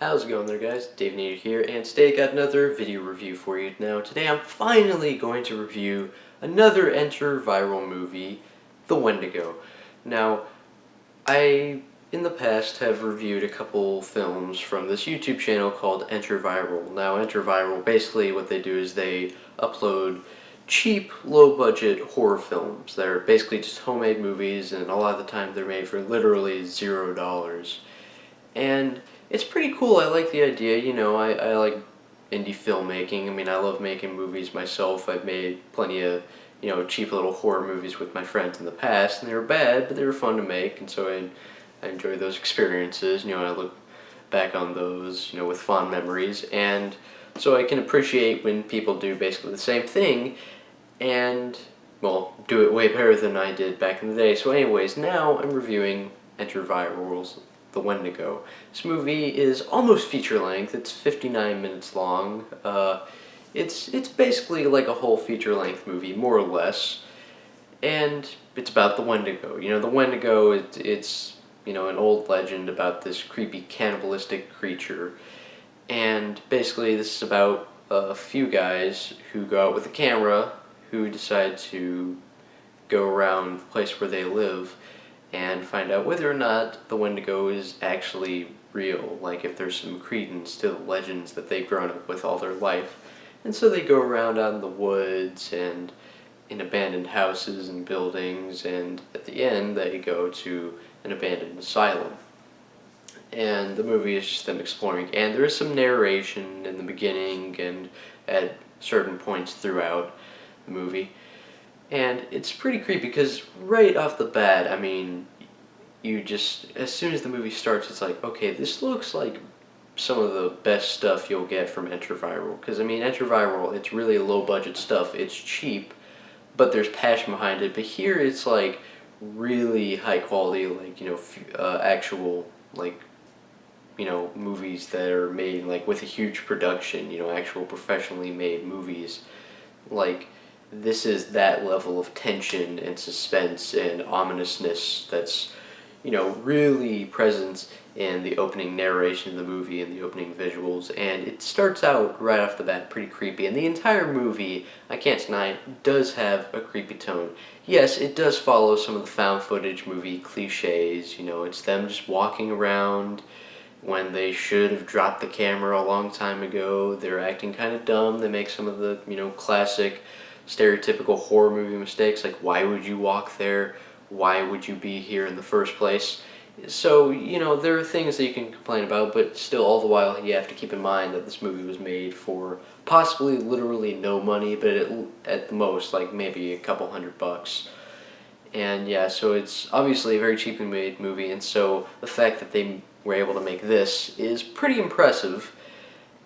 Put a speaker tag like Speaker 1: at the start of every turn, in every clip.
Speaker 1: How's it going there, guys? Dave Nader here, and today I got another video review for you. Now, today I'm finally going to review another Enter Viral movie, The Wendigo. Now, I, in the past, have reviewed a couple films from this YouTube channel called Enter Viral. Now, Enter Viral, basically what they do is they upload cheap, low-budget horror films. They're basically just homemade movies, and a lot of the time they're made for literally $0. And it's pretty cool. I like the idea. I like indie filmmaking. I mean, I love making movies myself. I've made plenty of, cheap little horror movies with my friends in the past, and they were bad, but they were fun to make, and so I enjoy those experiences. I look back on those, with fond memories, and so I can appreciate when people do basically the same thing, and, well, do it way better than I did back in the day. So anyways, now I'm reviewing Enter Viral's The Wendigo. This movie is almost feature length. It's 59 minutes long. It's basically like a whole feature length movie, more or less. And it's about the Wendigo. The Wendigo, it's an old legend about this creepy cannibalistic creature. And basically this is about a few guys who go out with a camera who decide to go around the place where they live and find out whether or not the Wendigo is actually real, like if there's some credence to the legends that they've grown up with all their life. And so they go around out in the woods and in abandoned houses and buildings, and at the end they go to an abandoned asylum. And the movie is just them exploring, and there is some narration in the beginning and at certain points throughout the movie. And it's pretty creepy because right off the bat, I mean, as soon as the movie starts, it's like, okay, this looks like some of the best stuff you'll get from Enter Viral. Because, I mean, Enter Viral, it's really low budget stuff. It's cheap, but there's passion behind it. But here it's like really high quality, like, actual, like, movies that are made, like, with a huge production, actual professionally made movies. Like, this is that level of tension and suspense and ominousness that's, really present in the opening narration of the movie and the opening visuals. And it starts out right off the bat pretty creepy. And the entire movie, I can't deny, does have a creepy tone. Yes, it does follow some of the found footage movie cliches. It's them just walking around when they should have dropped the camera a long time ago. They're acting kind of dumb. They make some of the, classic stereotypical horror movie mistakes, like why would you walk there? Why would you be here in the first place? So, there are things that you can complain about, but still, all the while, you have to keep in mind that this movie was made for possibly literally no money, but at the most, like maybe a couple $100. And yeah, so it's obviously a very cheaply made movie, and so the fact that they were able to make this is pretty impressive.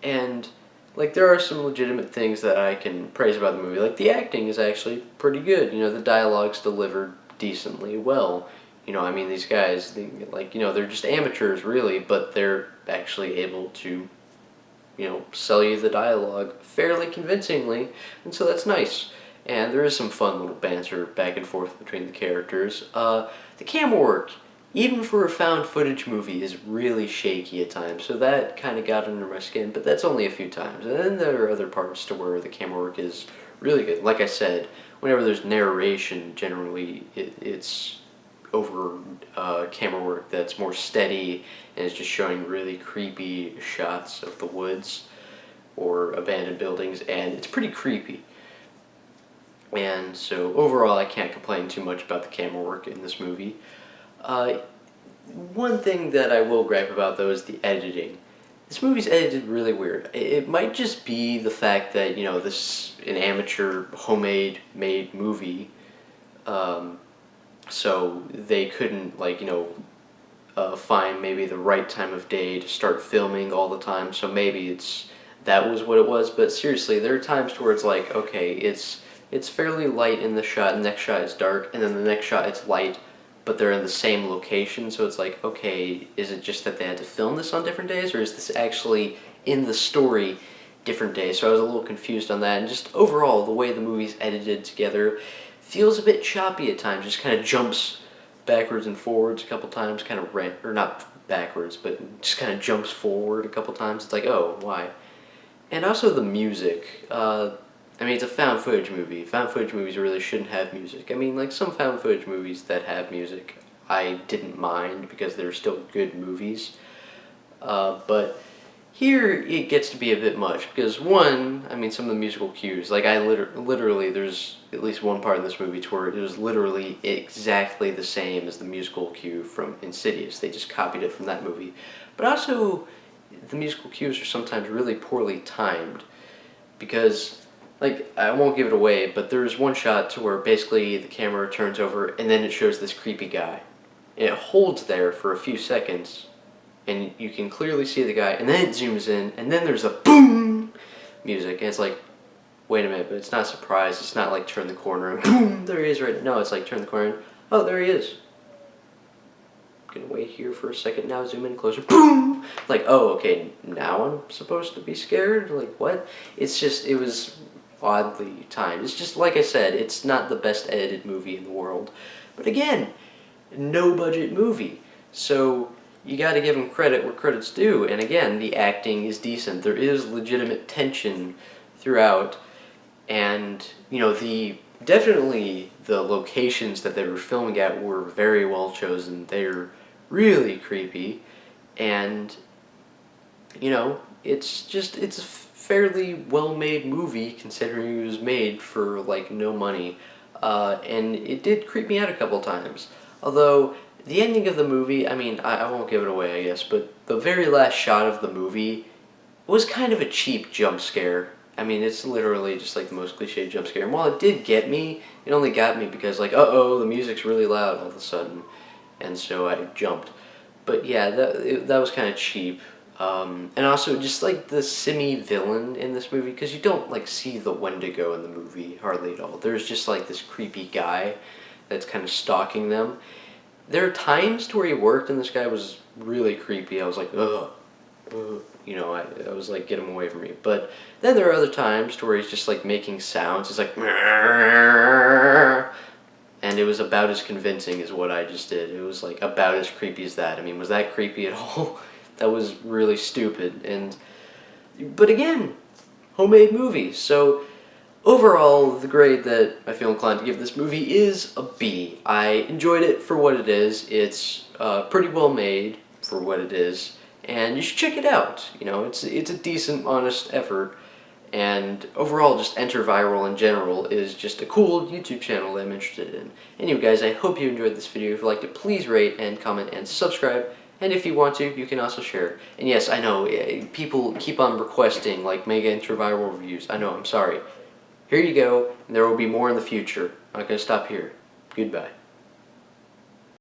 Speaker 1: And like, there are some legitimate things that I can praise about the movie. Like, the acting is actually pretty good. The dialogue's delivered decently well. I mean, these guys, they're just amateurs, really, but they're actually able to, sell you the dialogue fairly convincingly, and so that's nice. And there is some fun little banter back and forth between the characters. The camera work, even for a found footage movie, is really shaky at times, so that kind of got under my skin, but that's only a few times. And then there are other parts to where the camera work is really good. Like I said, whenever there's narration, generally it's over camera work that's more steady and is just showing really creepy shots of the woods or abandoned buildings, and it's pretty creepy. And so overall, I can't complain too much about the camera work in this movie. One thing that I will gripe about, though, is the editing. This movie's edited really weird. It might just be the fact that, this is an amateur, homemade made movie, so they couldn't, find maybe the right time of day to start filming all the time, so maybe that was what it was. But seriously, there are times where it's like, okay, it's fairly light in the shot, the next shot is dark, and then the next shot it's light, but they're in the same location, so it's like, okay, is it just that they had to film this on different days, or is this actually in the story different days? So I was a little confused on that, and just overall, the way the movie's edited together feels a bit choppy at times, just kind of jumps backwards and forwards a couple times, kind of or not backwards, but it just kind of jumps forward a couple times. It's like, oh, why? And also the music. I mean, it's a found footage movie. Found footage movies really shouldn't have music. I mean, like some found footage movies that have music, I didn't mind because they're still good movies. But here it gets to be a bit much because one, I mean, some of the musical cues, like literally, there's at least one part in this movie to where it was literally exactly the same as the musical cue from Insidious. They just copied it from that movie. But also, the musical cues are sometimes really poorly timed because, like, I won't give it away, but there's one shot to where basically the camera turns over and then it shows this creepy guy. And it holds there for a few seconds and you can clearly see the guy, and then it zooms in, and then there's a boom music, and it's like, wait a minute, but it's not a surprise, it's not like turn the corner and boom, there he is right now. No, it's like turn the corner and, oh, there he is. Gonna wait here for a second now, zoom in closer, boom! Like, oh, okay, now I'm supposed to be scared? Like, what? It's just, it was oddly timed. It's just, like I said, it's not the best edited movie in the world. But again, no budget movie. So, you gotta give them credit where credit's due, and again, the acting is decent. There is legitimate tension throughout, and, you know, definitely the locations that they were filming at were very well chosen. They're really creepy, and, you know, it's a fairly well-made movie considering it was made for, like, no money, and it did creep me out a couple times. Although, the ending of the movie, I mean, I won't give it away, I guess, but the very last shot of the movie was kind of a cheap jump scare. I mean, it's literally just like the most cliche jump scare. And while it did get me, it only got me because, like, uh-oh, the music's really loud all of a sudden. And so I jumped. But yeah, that was kind of cheap. And also, just like the semi-villain in this movie, because you don't, like, see the Wendigo in the movie hardly at all. There's just, like, this creepy guy that's kind of stalking them. There are times to where he worked and this guy was really creepy. I was like, ugh, ugh. You know, I was like, get him away from me. But then there are other times to where he's just like making sounds. He's like, and it was about as convincing as what I just did. It was like about as creepy as that. I mean, was that creepy at all? That was really stupid. But again, homemade movie. So overall, the grade that I feel inclined to give this movie is a B. I enjoyed it for what it is. It's pretty well made for what it is, and you should check it out. You know, it's a decent, honest effort, and overall, just Enter Viral in general is just a cool YouTube channel that I'm interested in. Anyway, guys, I hope you enjoyed this video. If you liked it, please rate and comment and subscribe. And if you want to, you can also share it. And yes, I know, people keep on requesting, like, mega Enter Viral reviews. I know, I'm sorry. Here you go, and there will be more in the future. I'm not going to stop here. Goodbye.